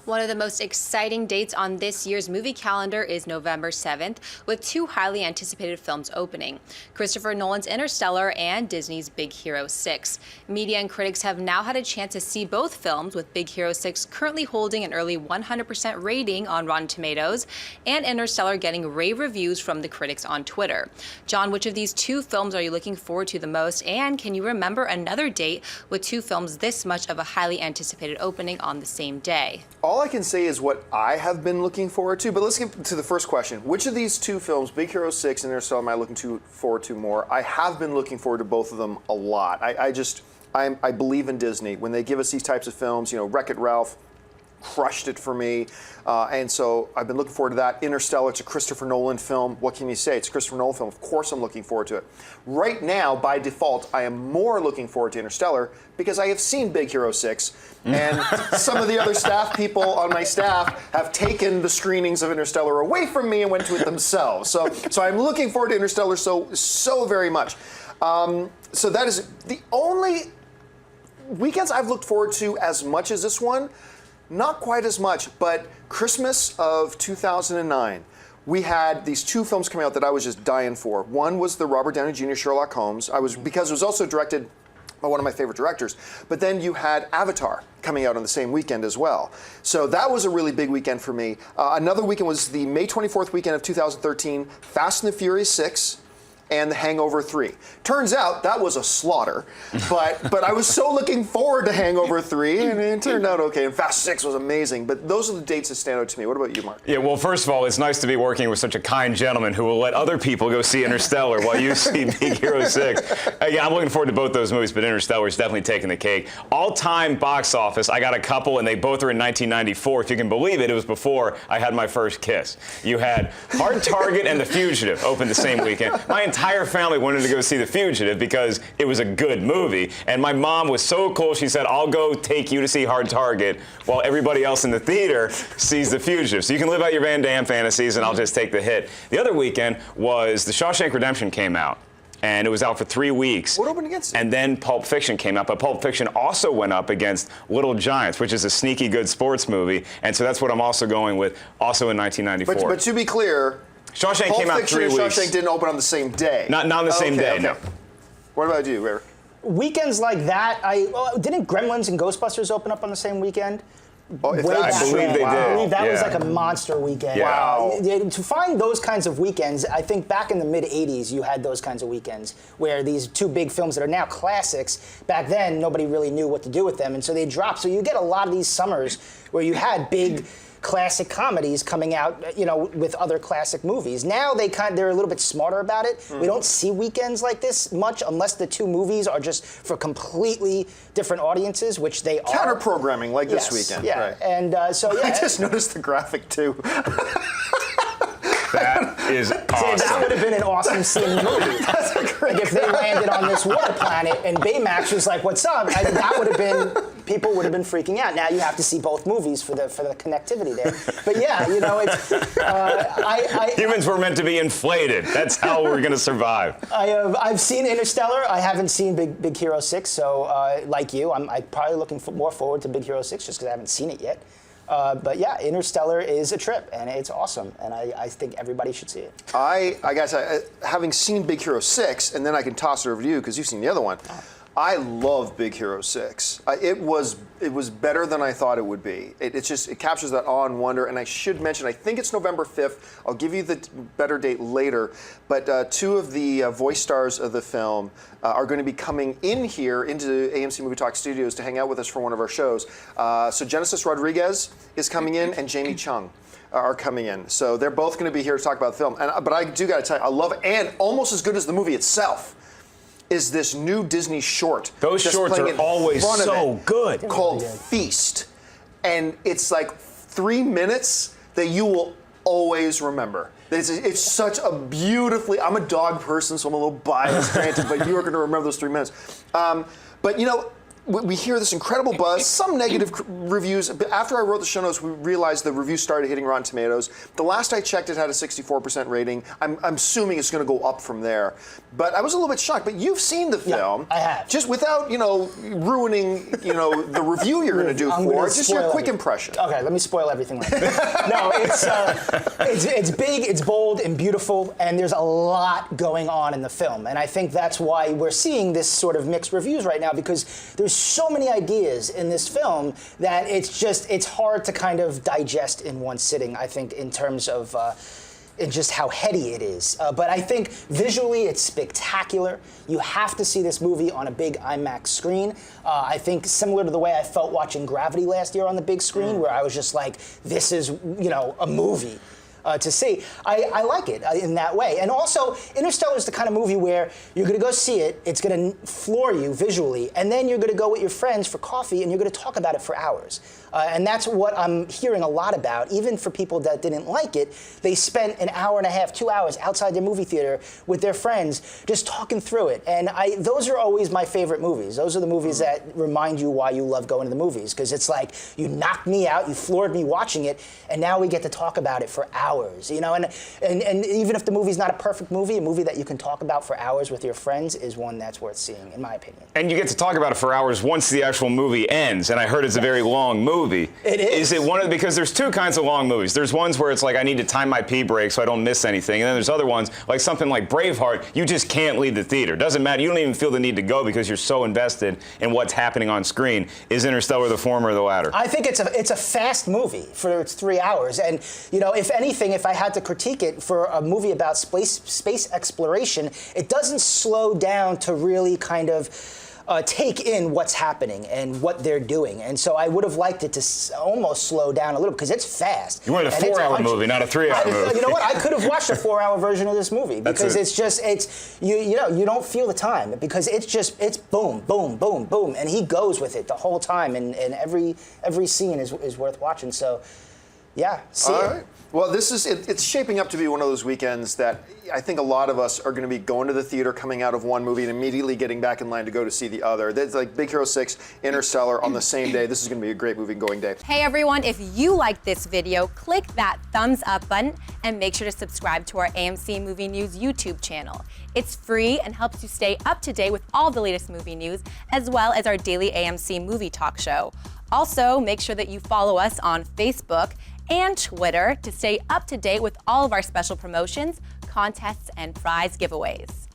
One of the most exciting dates on this year's movie calendar is November 7th, with two highly anticipated films opening: Christopher Nolan's Interstellar and Disney's Big Hero 6. Media and critics have now had a chance to see both films, with Big Hero 6 currently holding an early 100% rating on Rotten Tomatoes, and Interstellar getting rave reviews from the critics on Twitter. John, which of these two films are you looking forward to the most, and can you remember another date with two films this much of a highly anticipated opening on the same day? All I can say is what I have been looking forward to, but let's get to the first question. Which of these two films, Big Hero 6 and Interstellar, am I looking forward to more? I have been looking forward to both of them a lot. I believe in Disney. When they give us these types of films, Wreck-It Ralph crushed it for me, and so I've been looking forward to that. Interstellar, it's a Christopher Nolan film. What can you say? It's a Christopher Nolan film. Of course I'm looking forward to it. Right now, by default, I am more looking forward to Interstellar because I have seen Big Hero 6, and some of the other staff people on my staff have taken the screenings of Interstellar away from me and went to it themselves. So I'm looking forward to Interstellar so very much. So that is the only weekends I've looked forward to as much as this one. Not quite as much, but Christmas of 2009, we had these two films coming out that I was just dying for. One was the Robert Downey Jr. Sherlock Holmes, because it was also directed by one of my favorite directors. But then you had Avatar coming out on the same weekend as well. So that was a really big weekend for me. Another weekend was the May 24th weekend of 2013, Fast and the Furious 6. And The Hangover 3. Turns out that was a slaughter, but I was so looking forward to Hangover 3, and it turned out okay. And Fast 6 was amazing, but those are the dates that stand out to me. What about you, Mark? Yeah, well, first of all, it's nice to be working with such a kind gentleman who will let other people go see Interstellar while you see Big Hero 6. Yeah, I'm looking forward to both those movies, but Interstellar is definitely taking the cake. All-time box office, I got a couple, and they both are in 1994. If you can believe it, it was before I had my first kiss. You had Hard Target and The Fugitive open the same weekend. My entire family wanted to go see The Fugitive because it was a good movie, and my mom was so cool, she said, I'll go take you to see Hard Target while everybody else in the theater sees The Fugitive. So you can live out your Van Damme fantasies, and I'll just take the hit. The other weekend was The Shawshank Redemption came out, and it was out for 3 weeks. What opened against it? And then Pulp Fiction came out, but Pulp Fiction also went up against Little Giants, which is a sneaky good sports movie, and so that's what I'm also going with, also in 1994. But to be clear, Shawshank Pulp came out Fiction 3 and weeks. Shawshank didn't open on the same day. Not on the same day, okay. no. What about you, Eric? Weekends like that, didn't Gremlins and Ghostbusters open up on the same weekend? Oh, if Way that's back I believe when. they did. I believe that was Yeah. like a monster weekend. Yeah. Wow. To find those kinds of weekends, I think back in the mid-'80s, you had those kinds of weekends where these two big films that are now classics, back then nobody really knew what to do with them, and so they dropped. So you get a lot of these summers where you had big classic comedies coming out, with other classic movies. Now they're a little bit smarter about it. We don't see weekends like this much unless the two movies are just for completely different audiences, which they are. Counter-programming like this Yes, weekend. yeah. Right. And so yeah. I just noticed the graphic too. That is awesome. That would have been an awesome scene movie. That's a great Like if they landed on this water planet and Baymax was like, "What's up?" That would have been, people would have been freaking out. Now you have to see both movies for the connectivity there. But yeah, it's Humans were meant to be inflated. That's how we're going to survive. I've seen Interstellar. I haven't seen Big Hero 6. So like you, I'm probably looking more forward to Big Hero 6 just because I haven't seen it yet. But yeah, Interstellar is a trip, and it's awesome, and I think everybody should see it. I guess having seen Big Hero 6, and then I can toss it over to you because you've seen the other one. I love Big Hero 6. It was better than I thought it would be. It captures that awe and wonder. And I should mention, I think it's November 5th. I'll give you the better date later. But two of the voice stars of the film are going to be coming in here into AMC Movie Talk Studios to hang out with us for one of our shows. So Genesis Rodriguez is coming in, and Jamie Chung are coming in. So they're both going to be here to talk about the film. But I do got to tell you, I love it, and almost as good as the movie itself is this new Disney short. Those shorts are always so good. Called Feast. And it's like 3 minutes that you will always remember. It's such a beautifully, I'm a dog person, so I'm a little biased, granted, but you are going to remember those 3 minutes. But we hear this incredible buzz, some negative reviews. But after I wrote the show notes, we realized the reviews started hitting Rotten Tomatoes. The last I checked, it had a 64% rating. I'm assuming it's going to go up from there. But I was a little bit shocked. But you've seen the film. I have. Just without, ruining, the review you're going to do for it. Just your quick impression. Okay, let me spoil everything. No, it's big, it's bold, and beautiful, and there's a lot going on in the film. And I think that's why we're seeing this sort of mixed reviews right now, because there's so many ideas in this film that it's hard to kind of digest in one sitting, I think, in terms of in just how heady it is. But I think visually it's spectacular. You have to see this movie on a big IMAX screen. I think similar to the way I felt watching Gravity last year on the big screen, where I was just like, this is, a movie. To see. I like it in that way. And also, Interstellar is the kind of movie where you're going to go see it, it's going to floor you visually, and then you're going to go with your friends for coffee and you're going to talk about it for hours. And that's what I'm hearing a lot about. Even for people that didn't like it, they spent an hour and a half, 2 hours outside the movie theater with their friends just talking through it. And those are always my favorite movies. Those are the movies that remind you why you love going to the movies, because it's like, you knocked me out, you floored me watching it, and now we get to talk about it for hours. And even if the movie's not a perfect movie, a movie that you can talk about for hours with your friends is one that's worth seeing, in my opinion. And you get to talk about it for hours once the actual movie ends, and I heard it's a very long movie. It is. Is it one of, because there's two kinds of long movies. There's ones where it's like, I need to time my pee break so I don't miss anything, and then there's other ones, like something like Braveheart, you just can't leave the theater. Doesn't matter, you don't even feel the need to go because you're so invested in what's happening on screen. Is Interstellar the former or the latter? I think it's a fast movie for its 3 hours, and if anything, if I had to critique it for a movie about space exploration, it doesn't slow down to really kind of take in what's happening and what they're doing. And so I would have liked it to almost slow down a little, because it's fast. You wanted a 4-hour movie, not a 3-hour movie. You know what? I could have watched a 4-hour version of this movie, because you don't feel the time, because it's boom, boom, boom, boom, and he goes with it the whole time, and every scene is worth watching. So, yeah, see it. Right. Well, it's shaping up to be one of those weekends that I think a lot of us are going to be going to the theater, coming out of one movie, and immediately getting back in line to go to see the other. That's like Big Hero 6, Interstellar on the same day. This is going to be a great movie-going day. Hey everyone, if you liked this video, click that thumbs up button and make sure to subscribe to our AMC Movie News YouTube channel. It's free and helps you stay up to date with all the latest movie news, as well as our daily AMC movie talk show. Also, make sure that you follow us on Facebook and Twitter to stay up to date with all of our special promotions, contests, and prize giveaways.